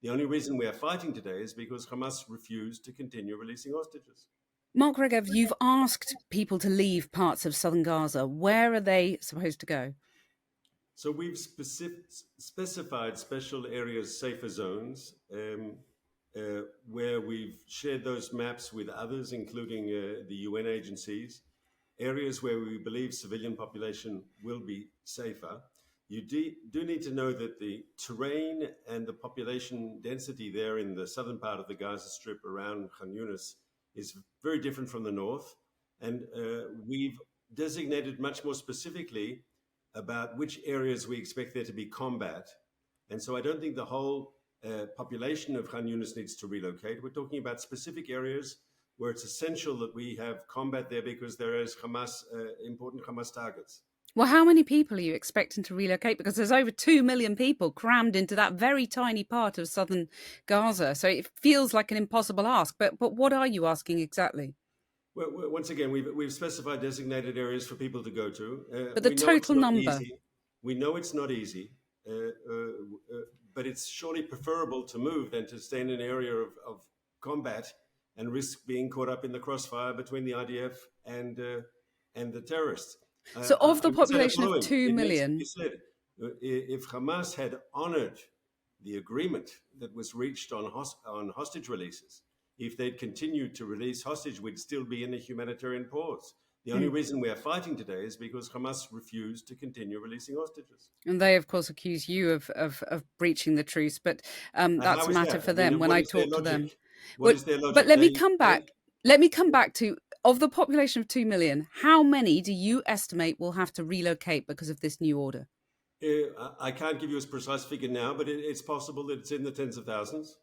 The only reason we are fighting today is because Hamas refused to continue releasing hostages. Mark Regev, you've asked people to leave parts of southern Gaza. Where are they supposed to go? So we've specified special areas, safer zones, where we've shared those maps with others, including the UN agencies, areas where we believe civilian population will be safer. You do need to know that the terrain and the population density there in the southern part of the Gaza Strip around Khan Yunis is very different from the north. And we've designated much more specifically about which areas we expect there to be combat. And so I don't think the whole population of Khan Yunis needs to relocate. We're talking about specific areas where it's essential that we have combat there because there is important Hamas targets. Well, how many people are you expecting to relocate? Because there's over 2 million people crammed into that very tiny part of southern Gaza. So it feels like an impossible ask. But what are you asking exactly? Well, once again, we've specified designated areas for people to go to. But the total number. We know it's not easy, but it's surely preferable to move than to stay in an area of combat and risk being caught up in the crossfire between the IDF and the terrorists. So of the population of 2 million... If Hamas had honored the agreement that was reached on hostage releases, if they'd continued to release hostage, we'd still be in a humanitarian pause. The only reason we are fighting today is because Hamas refused to continue releasing hostages. And they, of course, accuse you of breaching the truce, but that's a matter for them when I talk to them. But let me come back. Let me come back to, of the population of 2 million, how many do you estimate will have to relocate because of this new order? I can't give you a precise figure now, but it's possible that it's in the tens of thousands.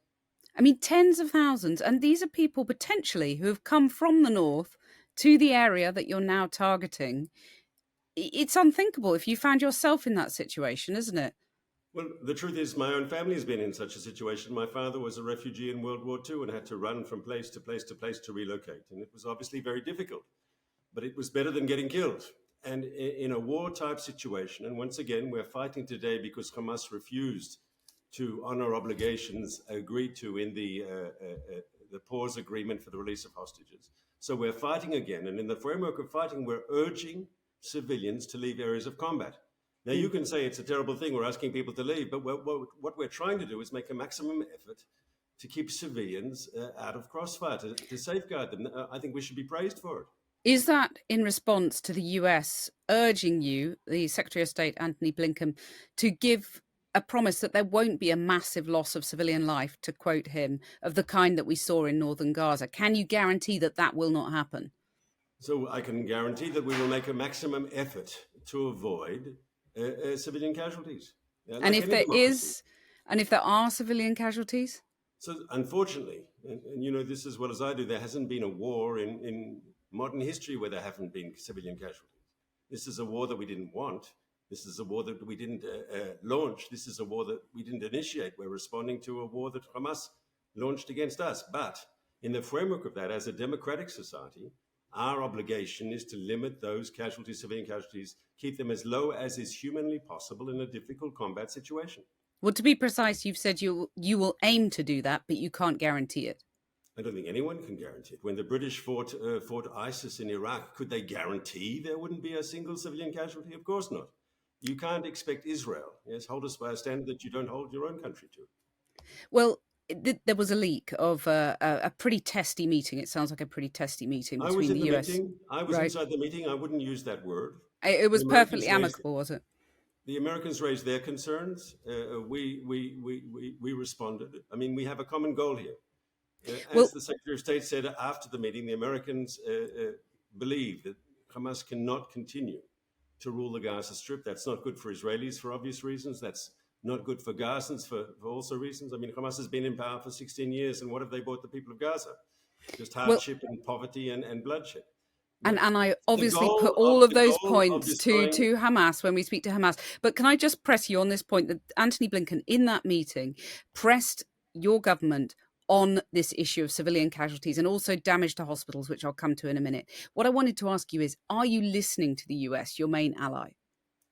I mean, tens of thousands. And these are people potentially who have come from the north to the area that you're now targeting. It's unthinkable if you found yourself in that situation, isn't it? Well, the truth is my own family has been in such a situation. My father was a refugee in World War II and had to run from place to place to place to relocate. And it was obviously very difficult, but it was better than getting killed. And in a war-type situation, and once again, we're fighting today because Hamas refused to honor obligations agreed to in the pause agreement for the release of hostages. So we're fighting again. And in the framework of fighting, we're urging civilians to leave areas of combat. Now, you can say it's a terrible thing, we're asking people to leave, but what we're trying to do is make a maximum effort to keep civilians out of crossfire, to safeguard them. I think we should be praised for it. Is that in response to the US urging you, the Secretary of State, Antony Blinken, to give a promise that there won't be a massive loss of civilian life, to quote him, of the kind that we saw in northern Gaza? Can you guarantee that that will not happen? So I can guarantee that we will make a maximum effort to avoid civilian casualties. And if there are civilian casualties? So unfortunately, and you know this as well as I do, there hasn't been a war in modern history where there haven't been civilian casualties. This is a war that we didn't want. This is a war that we didn't launch. This is a war that we didn't initiate. We're responding to a war that Hamas launched against us. But in the framework of that, as a democratic society, our obligation is to limit those casualties, civilian casualties, keep them as low as is humanly possible in a difficult combat situation. Well, to be precise, you've said you will aim to do that, but you can't guarantee it. I don't think anyone can guarantee it. When the British fought ISIS in Iraq, could they guarantee there wouldn't be a single civilian casualty? Of course not. You can't expect Israel, hold us by a standard that you don't hold your own country to. Well, there was a leak of a pretty testy meeting. It sounds like a pretty testy meeting between the US. I was inside the meeting. I wouldn't use that word. It was perfectly amicable, was it? The Americans raised their concerns. We responded. I mean, we have a common goal here. As the Secretary of State said after the meeting, the Americans believe that Hamas cannot continue to rule the Gaza Strip. That's not good for Israelis for obvious reasons. That's not good for Gazans for also reasons. I mean, Hamas has been in power for 16 years, and what have they brought the people of Gaza? Just hardship and poverty and bloodshed. And I obviously put all of those points to Hamas when we speak to Hamas. But can I just press you on this point that Antony Blinken in that meeting pressed your government on this issue of civilian casualties and also damage to hospitals, which I'll come to in a minute. What I wanted to ask you is, are you listening to the US, your main ally?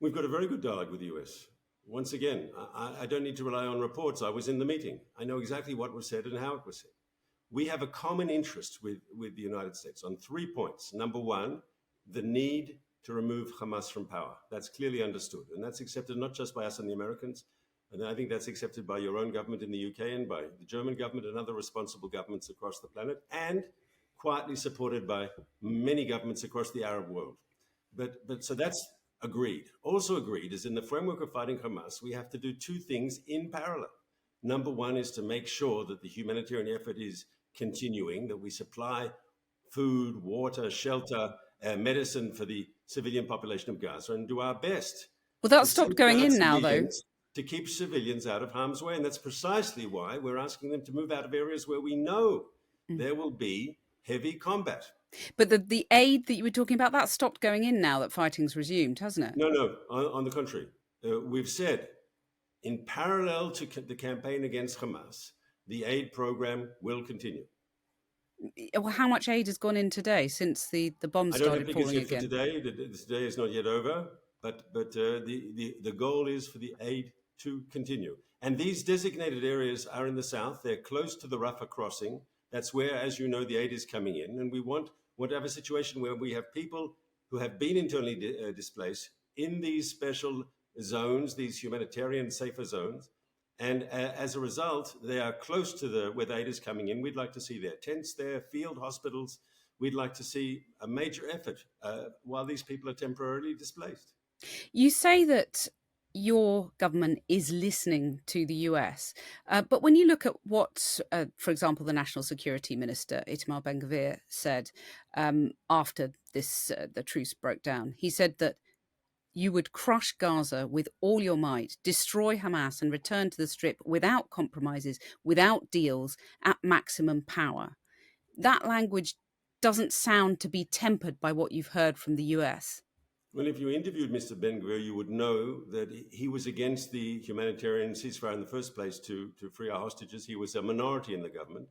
We've got a very good dialogue with the US. Once again, I don't need to rely on reports. I was in the meeting. I know exactly what was said and how it was said. We have a common interest with the United States on 3 points. Number one, the need to remove Hamas from power. That's clearly understood. And that's accepted not just by us and the Americans. And I think that's accepted by your own government in the UK and by the German government and other responsible governments across the planet, and quietly supported by many governments across the Arab world. But so that's agreed. Also agreed is in the framework of fighting Hamas, we have to do two things in parallel. Number one is to make sure that the humanitarian effort is continuing, that we supply food, water, shelter, medicine for the civilian population of Gaza, and do our best. Well, that's stopped going in now, though. To keep civilians out of harm's way. And that's precisely why we're asking them to move out of areas where we know there will be heavy combat. But the aid that you were talking about, that's stopped going in now that fighting's resumed, hasn't it? No, on the contrary. We've said, in parallel to the campaign against Hamas, the aid program will continue. Well, how much aid has gone in today since the bombs started falling again? Today is not yet over, but the goal is for the aid to continue. And these designated areas are in the south. They're close to the Rafah crossing. That's where, as you know, the aid is coming in. And we want to have a situation where we have people who have been internally displaced in these special zones, these humanitarian safer zones. And as a result, they are close to where the aid is coming in. We'd like to see their tents there, field hospitals. We'd like to see a major effort while these people are temporarily displaced. You say that your government is listening to the US, but when you look at what, for example, the National Security Minister, Itamar Ben-Gvir, said after the truce broke down, he said that you would crush Gaza with all your might, destroy Hamas and return to the Strip without compromises, without deals, at maximum power. That language doesn't sound to be tempered by what you've heard from the US. Well, if you interviewed Mr. Ben-Gvir, you would know that he was against the humanitarian ceasefire in the first place to free our hostages. He was a minority in the government.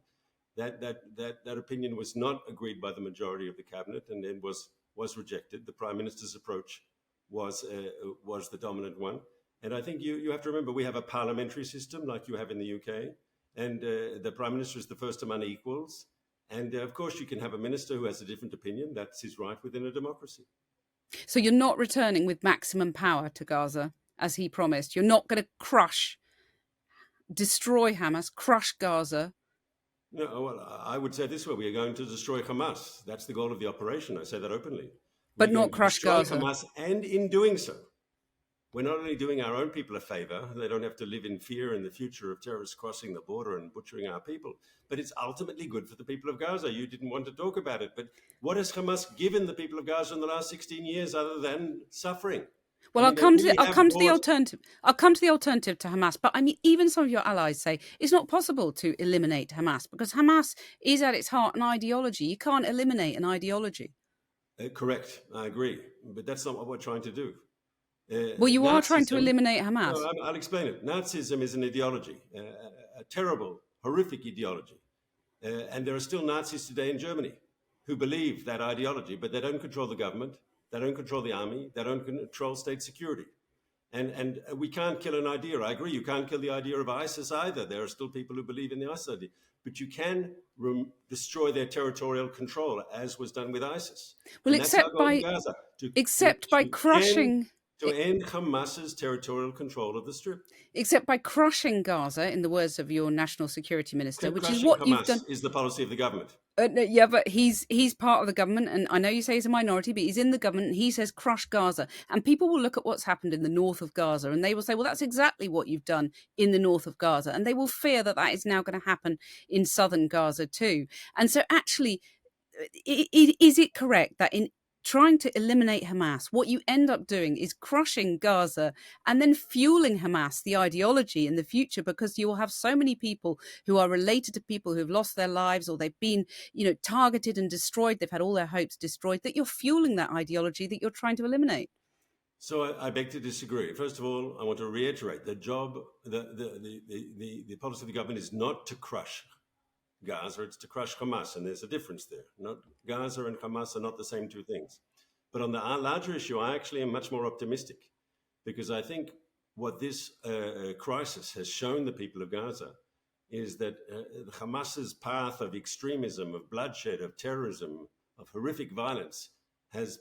That opinion was not agreed by the majority of the cabinet and then was rejected. The Prime Minister's approach was the dominant one. And I think you have to remember we have a parliamentary system like you have in the UK. And the Prime Minister is the first among equals. And of course, you can have a minister who has a different opinion. That's his right within a democracy. So you're not returning with maximum power to Gaza, as he promised. You're not going to destroy Hamas, crush Gaza. No, well, I would say this way. We are going to destroy Hamas. That's the goal of the operation. I say that openly. But not crush Gaza. Hamas, and in doing so, we're not only doing our own people a favor, they don't have to live in fear in the future of terrorists crossing the border and butchering our people, but it's ultimately good for the people of Gaza. You didn't want to talk about it, but what has Hamas given the people of Gaza in the last 16 years other than suffering? Well, I'll come to the alternative. I'll come to the alternative to Hamas. But I mean, even some of your allies say it's not possible to eliminate Hamas because Hamas is at its heart an ideology. You can't eliminate an ideology. Correct. I agree. But that's not what we're trying to do. Well, you are trying to eliminate Hamas. No, I'll explain it. Nazism is an ideology, a terrible, horrific ideology. And there are still Nazis today in Germany who believe that ideology, but they don't control the government. They don't control the army. They don't control state security. And we can't kill an idea. I agree. You can't kill the idea of ISIS either. There are still people who believe in the ISIS idea. But you can destroy their territorial control, as was done with ISIS. Well, except by crushing... To end Hamas's territorial control of the Strip. Except by crushing Gaza, in the words of your National Security Minister, which is what you've done. Is the policy of the government. Yeah, but he's part of the government, and I know you say he's a minority, but he's in the government, and he says crush Gaza. And people will look at what's happened in the north of Gaza, and they will say, well, that's exactly what you've done in the north of Gaza. And they will fear that is now going to happen in southern Gaza too. And so actually, is it correct that in trying to eliminate Hamas, what you end up doing is crushing Gaza and then fueling Hamas, the ideology in the future, because you will have so many people who are related to people who have lost their lives or they've been, targeted and destroyed. They've had all their hopes destroyed, that you're fueling that ideology that you're trying to eliminate. So I beg to disagree. First of all, I want to reiterate the policy of the government is not to crush Gaza, it's to crush Hamas, and there's a difference there. Not Gaza and Hamas are not the same two things. But on the larger issue, I actually am much more optimistic because I think what this crisis has shown the people of Gaza is that Hamas's path of extremism, of bloodshed, of terrorism, of horrific violence has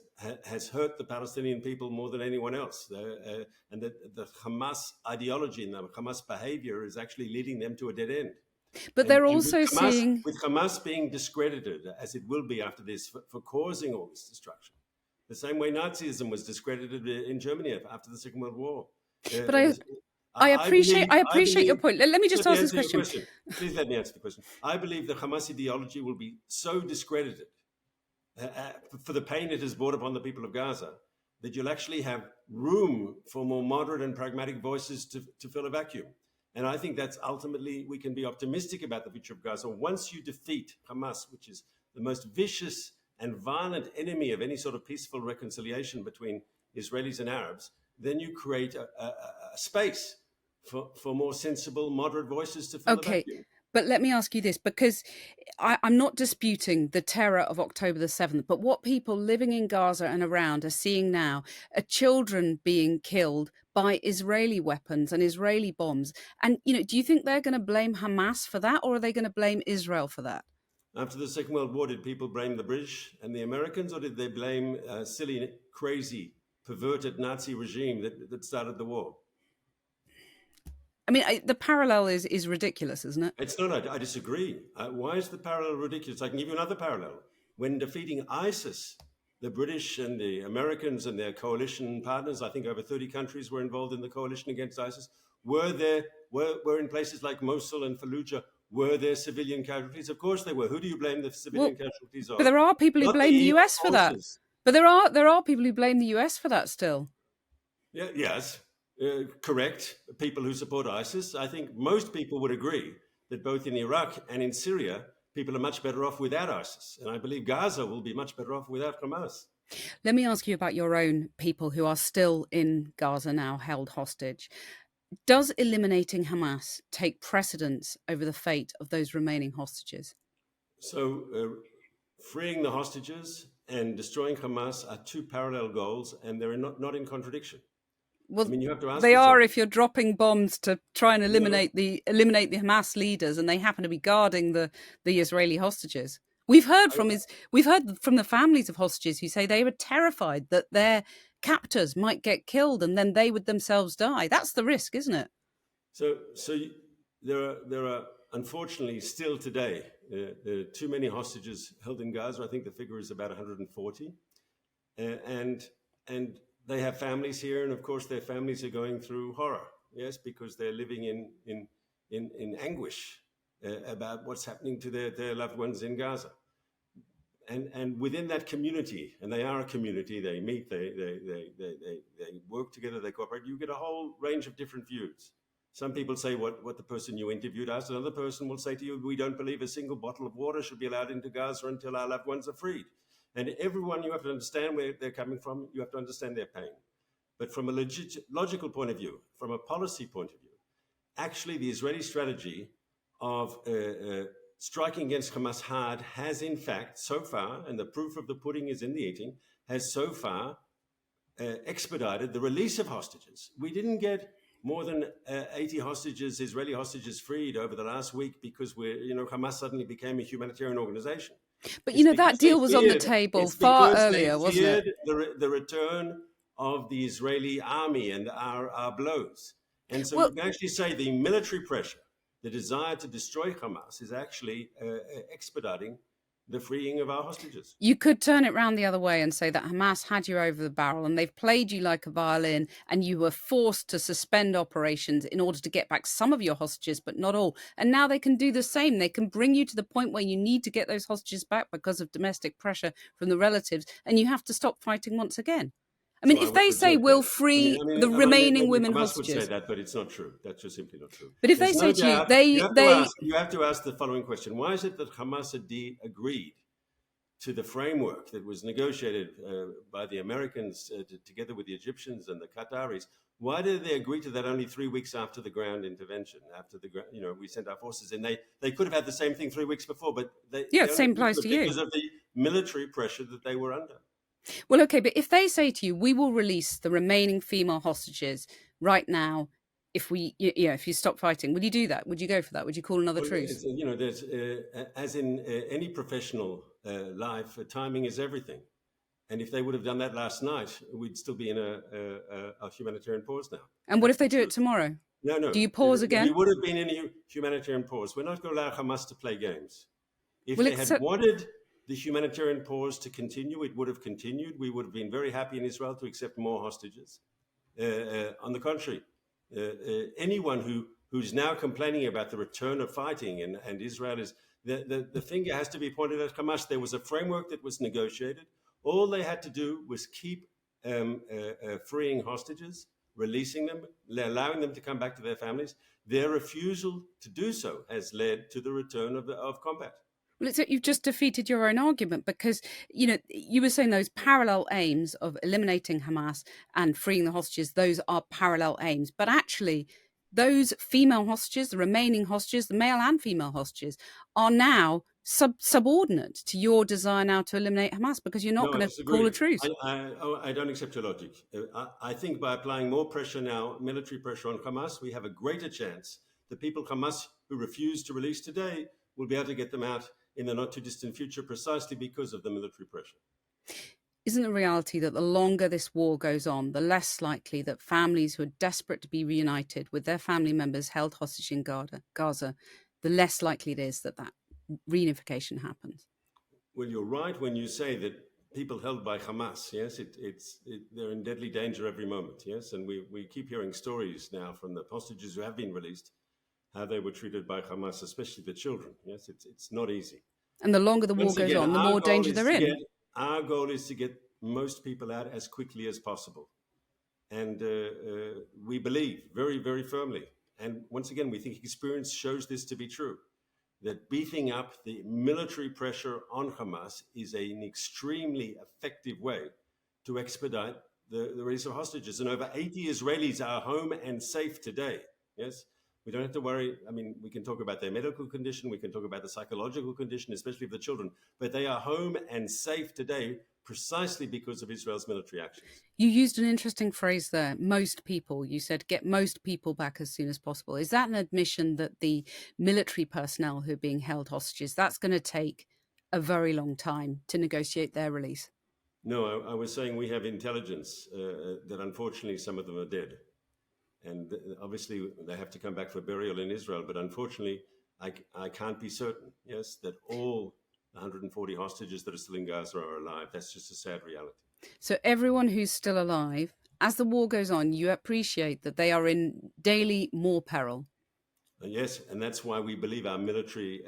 hurt the Palestinian people more than anyone else. And that the Hamas ideology and the Hamas behavior is actually leading them to a dead end. But they're also seeing... With Hamas being discredited, as it will be after this, for causing all this destruction, the same way Nazism was discredited in Germany after the Second World War. But I appreciate your point. Let me just ask this question. Please let me answer the question. I believe the Hamas ideology will be so discredited for the pain it has brought upon the people of Gaza that you'll actually have room for more moderate and pragmatic voices to fill a vacuum. And I think that's ultimately, we can be optimistic about the future of Gaza. Once you defeat Hamas, which is the most vicious and violent enemy of any sort of peaceful reconciliation between Israelis and Arabs, then you create a space for more sensible, moderate voices to fill the vacuum. But let me ask you this, because I'm not disputing the terror of October the 7th, but what people living in Gaza and around are seeing now are children being killed by Israeli weapons and Israeli bombs. And, do you think they're going to blame Hamas for that, or are they going to blame Israel for that? After the Second World War, did people blame the British and the Americans, or did they blame a silly, crazy, perverted Nazi regime that started the war? I mean, the parallel is ridiculous, isn't it? It's not. I disagree. Why is the parallel ridiculous? I can give you another parallel. When defeating ISIS, the British and the Americans and their coalition partners, I think over 30 countries were involved in the coalition against ISIS, were in places like Mosul and Fallujah, were there civilian casualties? Of course they were. Who do you blame the civilian casualties on? But there are people who blame the US for that. But there are people who blame the US for that still. Yeah, yes. Correct. People who support ISIS. I think most people would agree that both in Iraq and in Syria, people are much better off without ISIS. And I believe Gaza will be much better off without Hamas. Let me ask you about your own people who are still in Gaza now, held hostage. Does eliminating Hamas take precedence over the fate of those remaining hostages? So freeing the hostages and destroying Hamas are two parallel goals, and they're not in contradiction. Well, I mean, you have to ask they yourself, are if you're dropping bombs to try and eliminate the Hamas leaders, and they happen to be guarding the Israeli hostages. We've heard from the families of hostages who say they were terrified that their captors might get killed and then they would themselves die. That's the risk, isn't it? So there are unfortunately still today there are too many hostages held in Gaza. I think the figure is about 140, and they have families here, and of course their families are going through horror, yes, because they're living in anguish about what's happening to their loved ones in Gaza. And within that community, and they are a community, they meet, they work together, they cooperate, you get a whole range of different views. Some people say what the person you interviewed asked. Another person will say to you, we don't believe a single bottle of water should be allowed into Gaza until our loved ones are freed. And everyone, you have to understand where they're coming from. You have to understand their pain. But from a logical point of view, from a policy point of view, actually the Israeli strategy of striking against Hamas hard has in fact so far, and the proof of the pudding is in the eating, has so far expedited the release of hostages. We didn't get more than 80 hostages, Israeli hostages freed over the last week because Hamas suddenly became a humanitarian organization. But that deal was on the table far earlier, wasn't it? The return of the Israeli army and our blows. And so you can actually say the military pressure, the desire to destroy Hamas is actually expediting the freeing of our hostages. You could turn it round the other way and say that Hamas had you over the barrel and they've played you like a violin and you were forced to suspend operations in order to get back some of your hostages, but not all. And now they can do the same. They can bring you to the point where you need to get those hostages back because of domestic pressure from the relatives, and you have to stop fighting once again. I mean, if they say we'll free the remaining women hostages, would say that, but it's not true. That's just simply not true. But if they say to you, you have to ask the following question: why is it that Hamas agreed to the framework that was negotiated by the Americans together with the Egyptians and the Qataris? Why did they agree to that only 3 weeks after the ground intervention? After we sent our forces in, they could have had the same thing 3 weeks before, but same applies to you because of the military pressure that they were under. Well, okay, but if they say to you, we will release the remaining female hostages right now, if if you stop fighting, would you do that? Would you go for that? Would you call another Well, truce? there's as in any professional life, timing is everything. And if they would have done that last night, we'd still be in a humanitarian pause now. And what That's if they the do it truth. tomorrow? No. Do you pause We again? would have been in a humanitarian pause. We're not going to allow Hamas to play games. If Well, they had wanted the humanitarian pause to continue, it would have continued. We would have been very happy in Israel to accept more hostages. On the contrary, anyone who's now complaining about the return of fighting and Israel is the finger has to be pointed at Hamas. There was a framework that was negotiated. All they had to do was keep freeing hostages, releasing them, allowing them to come back to their families. Their refusal to do so has led to the return of combat. Well, it's that you've just defeated your own argument, because, you were saying those parallel aims of eliminating Hamas and freeing the hostages, those are parallel aims. But actually, those female hostages, the remaining hostages, the male and female hostages, are now subordinate to your desire now to eliminate Hamas, because you're not going to call a truce. I don't accept your logic. I think by applying more pressure now, military pressure on Hamas, we have a greater chance the people Hamas who refuse to release today will be able to get them out in the not too distant future, precisely because of the military pressure. Isn't the reality that the longer this war goes on, the less likely that families who are desperate to be reunited with their family members held hostage in Gaza, the less likely it is that reunification happens? Well, you're right when you say that people held by Hamas, yes, they're in deadly danger every moment, yes, and we keep hearing stories now from the hostages who have been released, how they were treated by Hamas, especially the children. Yes, it's not easy. And the longer the war goes on, the more danger they're in. Our goal is to get most people out as quickly as possible. And we believe very, very firmly, and once again, we think experience shows this to be true, that beefing up the military pressure on Hamas is an extremely effective way to expedite the release of hostages. And over 80 Israelis are home and safe today. Yes. We don't have to worry. I mean, we can talk about their medical condition. We can talk about the psychological condition, especially of the children. But they are home and safe today precisely because of Israel's military actions. You used an interesting phrase there, most people. You said get most people back as soon as possible. Is that an admission that the military personnel who are being held hostages, that's going to take a very long time to negotiate their release? No, I was saying we have intelligence that unfortunately some of them are dead. And obviously they have to come back for burial in Israel. But unfortunately, I can't be certain, yes, that all 140 hostages that are still in Gaza are alive. That's just a sad reality. So everyone who's still alive, as the war goes on, you appreciate that they are in daily more peril. Yes, and that's why we believe our military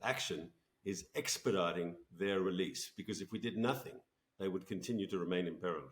action is expediting their release. Because if we did nothing, they would continue to remain in peril.